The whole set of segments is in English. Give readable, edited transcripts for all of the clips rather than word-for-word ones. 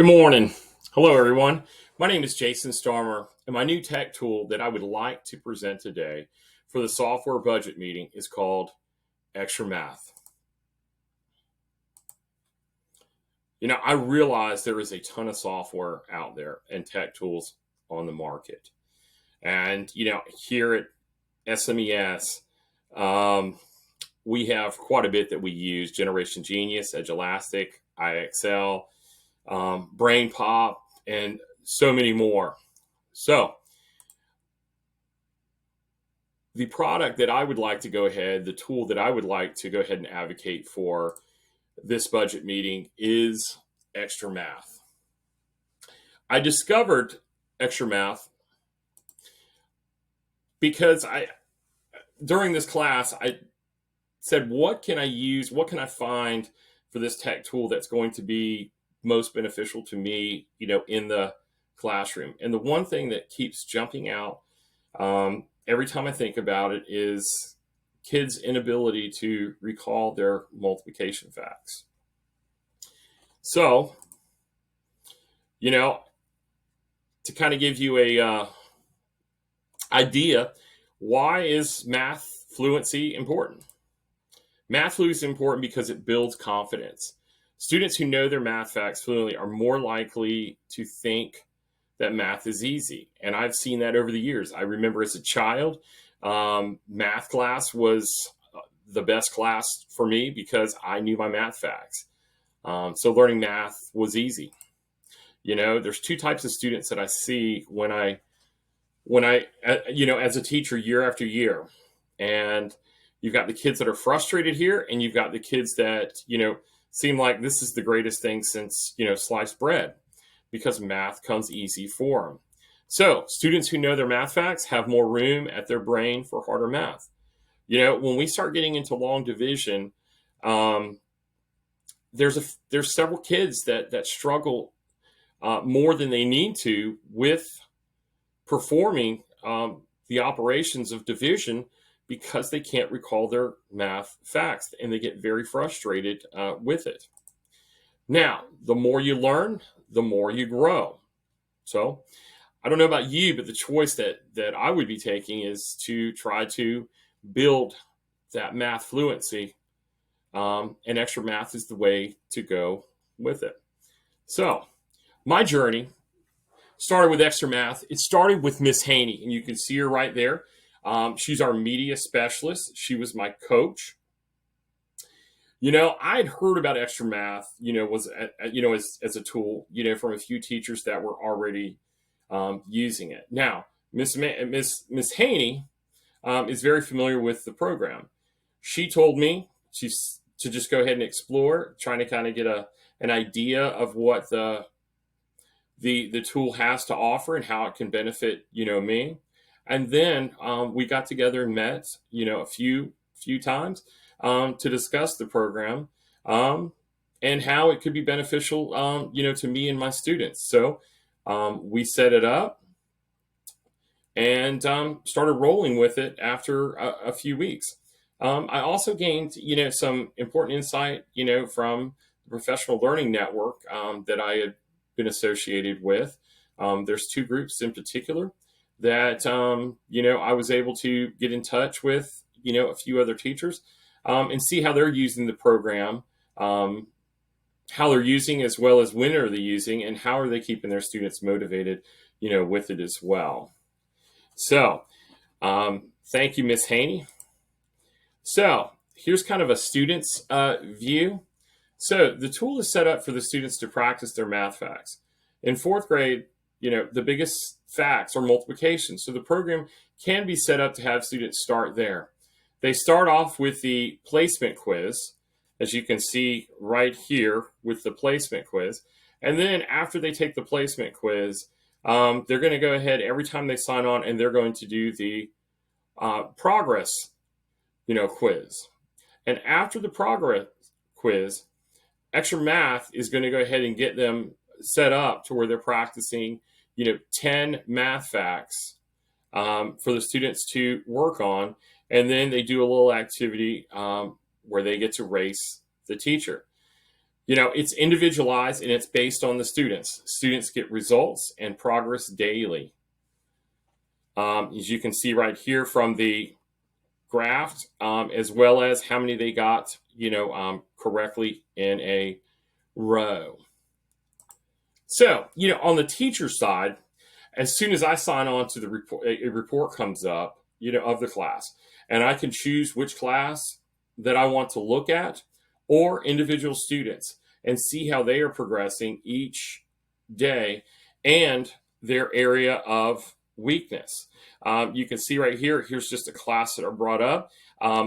Good morning. Hello, everyone. My name is Jason Starmer, and my new tech tool that I would like to present today for the software budget meeting is called Extra Math. I realize there is a ton of software out there and tech tools on the market. And, here at SMES, we have quite a bit that we use: Generation Genius, Edge Elastic, IXL, Brain Pop, and so many more. So the product that I would like to go ahead, the tool that I would like to go ahead and advocate for this budget meeting is Extra Math. I discovered Extra Math because during this class, I said, what can I use? What can I find for this tech tool that's going to be most beneficial to me, in the classroom? And the one thing that keeps jumping out every time I think about it is kids' inability to recall their multiplication facts. So, to kind of give you a idea, why is math fluency important? Math fluency is important because it builds confidence. Students who know their math facts fluently are more likely to think that math is easy. And I've seen that over the years. I remember as a child, math class was the best class for me because I knew my math facts. So learning math was easy. There's two types of students that I see when I, as a teacher year after year. And you've got the kids that are frustrated here, and you've got the kids that, seem like this is the greatest thing since, sliced bread, because math comes easy for them. So students who know their math facts have more room at their brain for harder math. When we start getting into long division, there's several kids that struggle more than they need to with performing the operations of division because they can't recall their math facts, and they get very frustrated with it. Now, the more you learn, the more you grow. So I don't know about you, but the choice that I would be taking is to try to build that math fluency, and Extra Math is the way to go with it. So my journey started with Extra Math. It started with Miss Haney, and you can see her right there. She's our media specialist. She was my coach. I had heard about Extra Math, as a tool, from a few teachers that were already using it. Now, Miss Haney is very familiar with the program. She told me to just go ahead and explore, trying to kind of get an idea of what the tool has to offer and how it can benefit, me. And then we got together and met, a few times to discuss the program and how it could be beneficial, to me and my students. So we set it up and started rolling with it after a few weeks. I also gained, some important insight, from the Professional Learning Network that I had been associated with. There's two groups in particular that, I was able to get in touch with, a few other teachers and see how they're using the program, how they're using, as well as when are they using, and how are they keeping their students motivated, with it as well. So thank you, Miss Haney. So here's kind of a student's view. So the tool is set up for the students to practice their math facts. In fourth grade, the biggest facts are multiplication. So the program can be set up to have students start there. They start off with the placement quiz, as you can see right here with the placement quiz. And then after they take the placement quiz, they're going to go ahead every time they sign on, and they're going to do the progress, quiz. And after the progress quiz, Extra Math is going to go ahead and get them set up to where they're practicing, 10 math facts for the students to work on. And then they do a little activity where they get to race the teacher. It's individualized and it's based on the students. Students get results and progress daily. As you can see right here from the graph, as well as how many they got, correctly in a row. So, on the teacher side, as soon as I sign on to the report, a report comes up, of the class, and I can choose which class that I want to look at or individual students and see how they are progressing each day and their area of weakness. You can see right here, here's just a class that are brought up.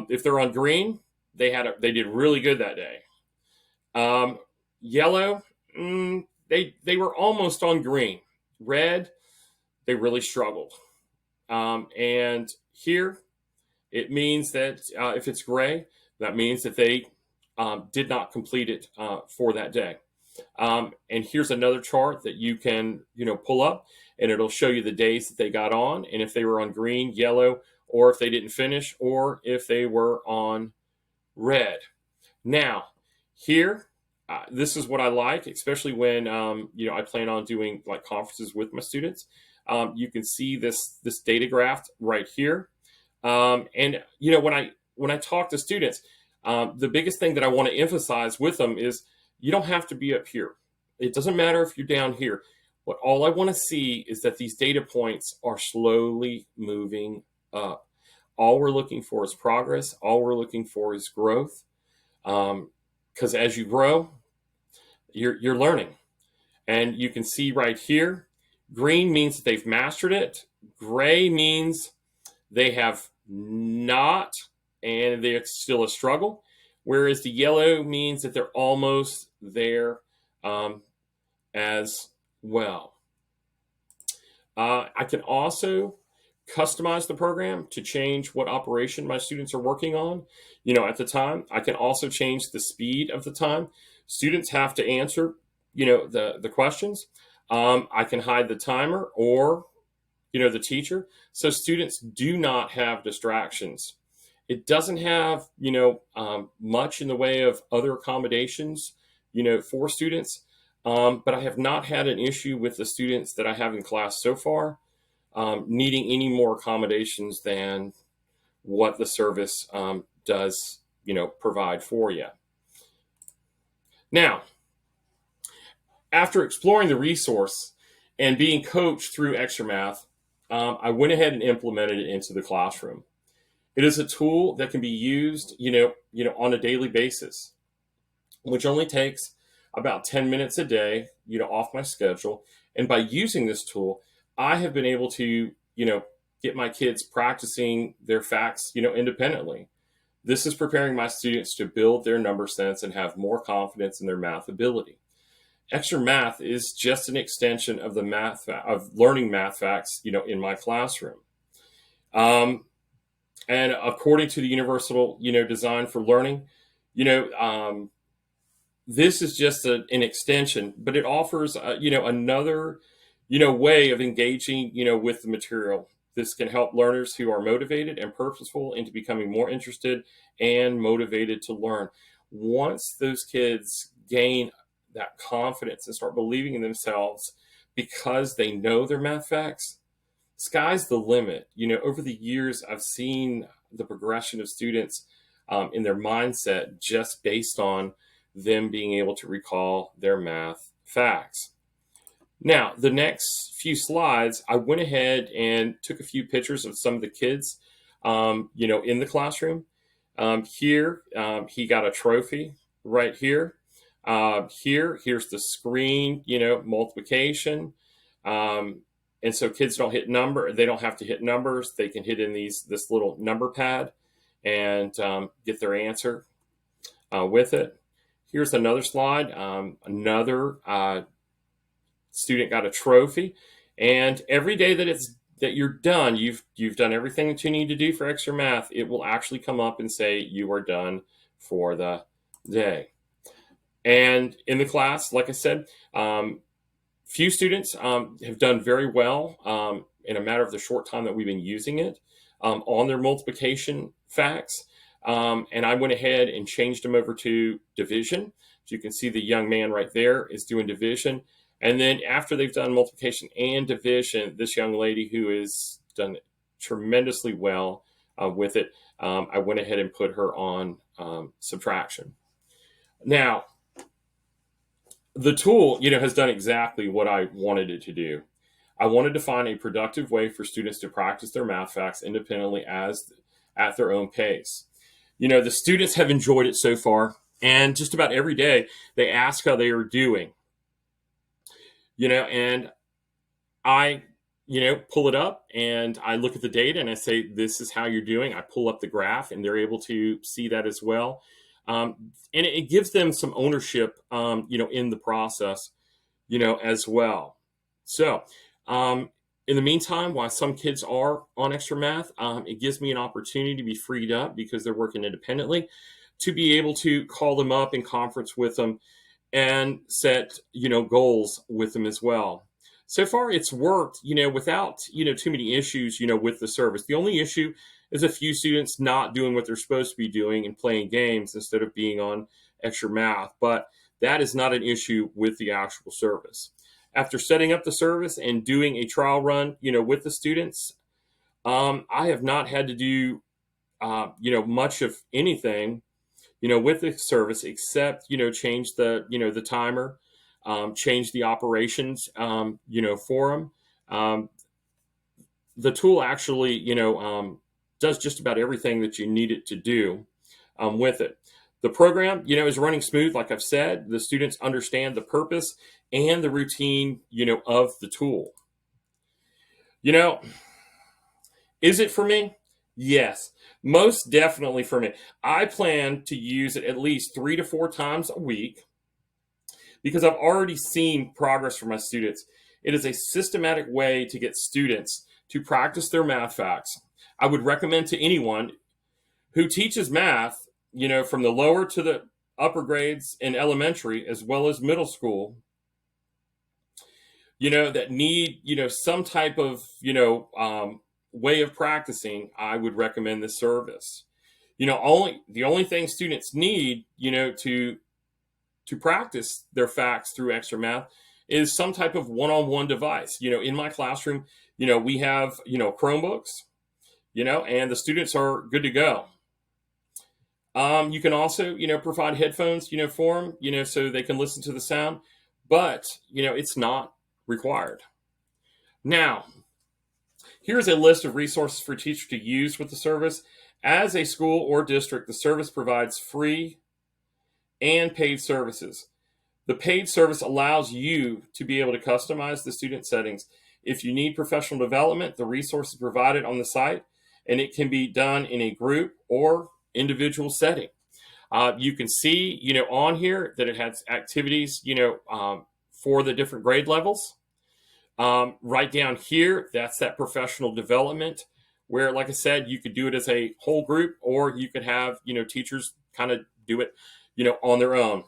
If they're on green, they did really good that day. Yellow, they were almost on green. Red, they really struggled. And here, it means that if it's gray, that means that they did not complete it for that day. And here's another chart that you can, pull up, and it'll show you the days that they got on, and if they were on green, yellow, or if they didn't finish, or if they were on red. Now, here, this is what I like, especially when I plan on doing like conferences with my students. You can see this data graph right here, and when I talk to students, the biggest thing that I want to emphasize with them is you don't have to be up here. It doesn't matter if you're down here. What all I want to see is that these data points are slowly moving up. All we're looking for is progress. All we're looking for is growth. Because as you grow, you're learning. And you can see right here, green means that they've mastered it. Gray means they have not, and they're still a struggle. Whereas the yellow means that they're almost there as well. I can also customize the program to change what operation my students are working on, at the time. I can also change the speed of the time. Students have to answer, the questions. I can hide the timer or, the teacher, so students do not have distractions. It doesn't have, much in the way of other accommodations, for students. But I have not had an issue with the students that I have in class so far needing any more accommodations than what the service does, provide for you. Now, after exploring the resource and being coached through Extra Math, I went ahead and implemented it into the classroom. It is a tool that can be used, on a daily basis, which only takes about 10 minutes a day, off my schedule. And by using this tool, I have been able to, get my kids practicing their facts, independently. This is preparing my students to build their number sense and have more confidence in their math ability. Extra Math is just an extension of of learning math facts, in my classroom. And according to the Universal, Design for Learning, this is just an extension, but it offers, another, way of engaging, with the material. This can help learners who are motivated and purposeful into becoming more interested and motivated to learn. Once those kids gain that confidence and start believing in themselves because they know their math facts, sky's the limit. Over the years, I've seen the progression of students in their mindset just based on them being able to recall their math facts. Now, the next few slides, I went ahead and took a few pictures of some of the kids, in the classroom. Here, he got a trophy right here. Here's the screen, multiplication. And so kids they don't have to hit numbers. They can hit in this little number pad and get their answer with it. Here's another slide. Another student got a trophy, and every day that you're done, you've done everything that you need to do for Extra Math, it will actually come up and say you are done for the day. And in the class, like I said, few students have done very well in a matter of the short time that we've been using it on their multiplication facts. And I went ahead and changed them over to division. As you can see, the young man right there is doing division. And then after they've done multiplication and division, this young lady who has done tremendously well with it, I went ahead and put her on subtraction. Now, the tool, has done exactly what I wanted it to do. I wanted to find a productive way for students to practice their math facts independently at their own pace. The students have enjoyed it so far, and just about every day they ask how they are doing. And I, pull it up and I look at the data and I say, this is how you're doing. I pull up the graph and they're able to see that as well. And it gives them some ownership, in the process, as well. So, in the meantime, while some kids are on extra math, it gives me an opportunity to be freed up because they're working independently to be able to call them up and conference with them and set, goals with them as well. So far, it's worked, without, too many issues, with the service. The only issue is a few students not doing what they're supposed to be doing and playing games instead of being on extra math. But that is not an issue with the actual service. After setting up the service and doing a trial run, with the students, I have not had to do, much of anything, with the service except, change the, the timer, change the operations, for them. The tool actually, does just about everything that you need it to do with it. The program, is running smooth. Like I've said, the students understand the purpose and the routine, of the tool. Is it for me? Yes, most definitely for me. I plan to use it at least 3 to 4 times a week because I've already seen progress from my students. It is a systematic way to get students to practice their math facts. I would recommend to anyone who teaches math, from the lower to the upper grades in elementary as well as middle school, that need, some type of, way of practicing. I would recommend this service. The only thing students need, to practice their facts through extra math is some type of one-on-one device. In my classroom, we have, Chromebooks, and the students are good to go. You can also, provide headphones, for them, so they can listen to the sound, but, it's not required. Now, here's a list of resources for teachers to use with the service. As a school or district, the service provides free and paid services. The paid service allows you to be able to customize the student settings. If you need professional development, the resources provided on the site, and it can be done in a group or individual setting. You can see, on here that it has activities, for the different grade levels. Right down here, that's that professional development where, like I said, you could do it as a whole group, or you could have, teachers kind of do it, on their own.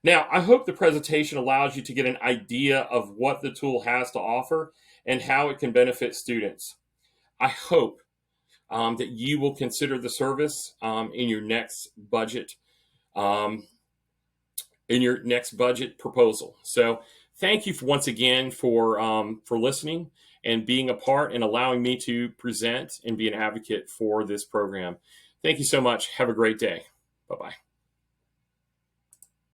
Now, I hope the presentation allows you to get an idea of what the tool has to offer and how it can benefit students. I hope that you will consider the service in your next budget, proposal. So, thank you once again for listening and being a part and allowing me to present and be an advocate for this program. Thank you so much. Have a great day. Bye-bye.